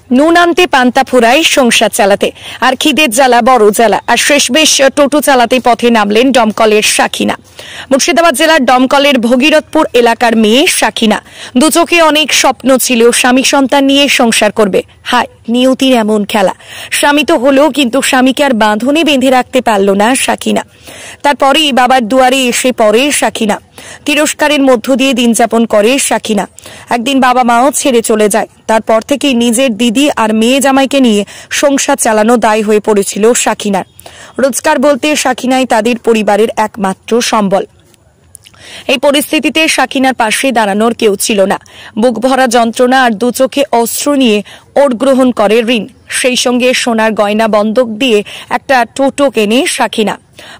নুন আনতে পান্তা ফুরায় সংসার চালাতে, আর খিদের জ্বালা বড় জ্বালা, আর শেষমেশ টোটো চালাতে পথে নামলেন দমকলের সাকিনা। মুর্শিদাবাদ জেলার দমকলের ভগীরথপুর এলাকার মেয়ে সাকিনা। দু চোখে অনেক স্বপ্ন ছিল, স্বামী সন্তান নিয়ে সংসার করবে। হায় নিয়তির এমন খেলা! স্বামী তো হলেও, কিন্তু স্বামীকে আর বাঁধনে বেঁধে রাখতে পারল না সাকিনা। তারপরেই বাবার দুয়ারে এসে পড়ে সাকিনা। তিরস্কারের মধ্য দিয়ে দিন যাপন করে সাকিনা। একদিন বাবা মাও ছেড়ে চলে যায়। তারপর থেকেই নিজের দিদি আর মেয়ে জামাইকে নিয়ে সংসার চালানো দায় হয়ে পড়েছিল সাকিনার। রোজগার বলতে সাকিনাই তাদের পরিবারের একমাত্র সম্বল। এই পরিস্থিতিতে সাকিনার পাশে দাঁড়ানোর কেউ ছিল না। বুক ভরা যন্ত্রণা আর দু চোখে অস্ত্র নিয়ে ওট গ্রহণ করে ঋণ। সেই সঙ্গে সোনার গয়না বন্ধক দিয়ে একটা টোটো কেনে সাকিনা।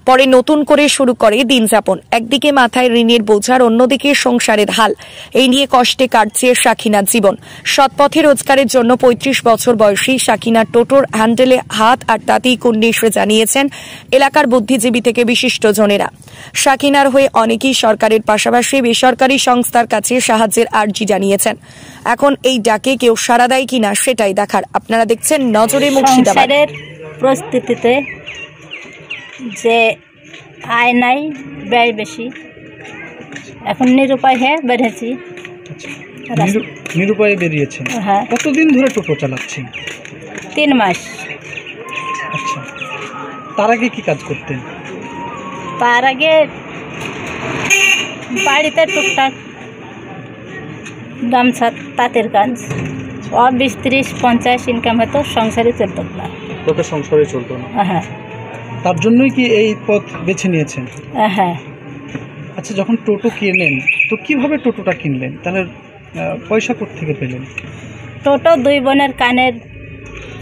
পরে নতুন করে শুরু করে দিন যাপন। একদিকে মাথায় ঋণের বোঝার, অন্যদিকে সংসারের হাল। এই নিয়ে কষ্টে কাটছে সাকিনার জীবন। সৎপথে রোজগারের জন্য ৩৫ বছর বয়সী সাকিনার টোটোর হ্যান্ডেলে হাত আর তাতেই কুন্নিশ জানিয়েছেন এলাকার বুদ্ধিজীবী থেকে বিশিষ্টজনেরা। সাকিনার হয়ে অনেকেই সরকারের পাশাপাশি বেসরকারি সংস্থার কাছে সাহায্যের আর্জি জানিয়েছেন। এখন এই ডাকে কেউ সাড়া দেয় কিনা সেটাই দেখার। আপনারা দেখছেন নজরে মুর্শিদাবাদ। পরিস্থিতিতে যে আয় নাই, ব্যয় বেশি, এখন নিরুপায় হয়ে বেরিয়েছি। নিরুপায়ে বেরিয়েছেন? হ্যাঁ। কতদিন ধরে টোটো চালাচ্ছেন? 3 মাস। আচ্ছা, তার আগে কি কাজ করতেন? তার আগে বাড়িতে টুকটাক গামছা তাঁতের কাজ, 20-30-50 ইনকাম হতো, সংসারে চলতো না। তোকে সংসারে চলতো না? হ্যাঁ। তার জন্যই কি এই পথ বেছে নিয়েছেন? হ্যাঁ। আচ্ছা, যখন টোটো কিনলেন তো কিভাবে টোটোটা কিনলেন? তাহলে পয়সা কোত্থেকে পেলেন? টোটো 2 বোনের কানের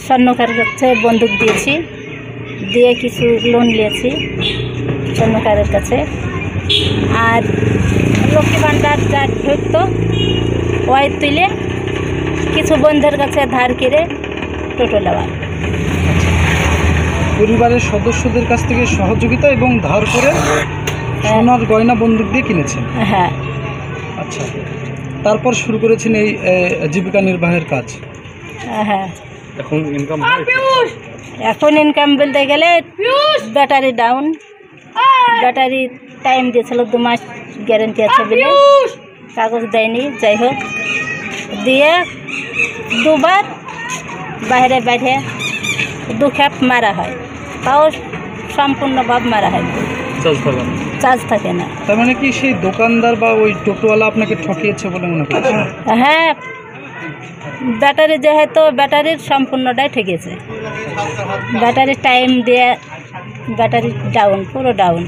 স্বর্ণকার কাছে বন্দুক দিয়েছি, দিয়ে কিছু লোন নিয়েছি স্বর্ণকারের কাছে। আর লক্ষ্মী ভাণ্ডার যা ঢুকতো ওই তুলে কিছু বন্ধুদের কাছে ধার করে টোটো নেওয়া। পরিবারের সদস্যদের কাছ থেকে সহযোগিতা এবং ধার করে সোনার গয়না বন্দুক দিয়ে কিনেছেন? হ্যাঁ। আচ্ছা, তারপর শুরু করেছেন এই জীবিকা নির্বাহের কাজ? হ্যাঁ। এখন ইনকাম বলতে গেলে ব্যাটারি ডাউন, ব্যাটারি টাইম দিয়েছিল 2 মাস গ্যারেন্টি আছে বলে, কাগজ দেয়নি। যাই হোক, দিয়ে 2 বার বাইরে 2 খ্যাপ মারা হয়, তাও সম্পূর্ণভাবে মারা হয়, চার্জ থাকে না। তার মানে কি সেই দোকানদার বা ওই টোটোওয়ালা আপনাকে ঠকিয়েছে বলে মনে করছেন? হ্যাঁ, ব্যাটারি যেহেতু ব্যাটারির সম্পূর্ণটাই ঠেকেছে। ব্যাটারি টাইম দিয়ে ব্যাটারি ডাউন, পুরো ডাউন।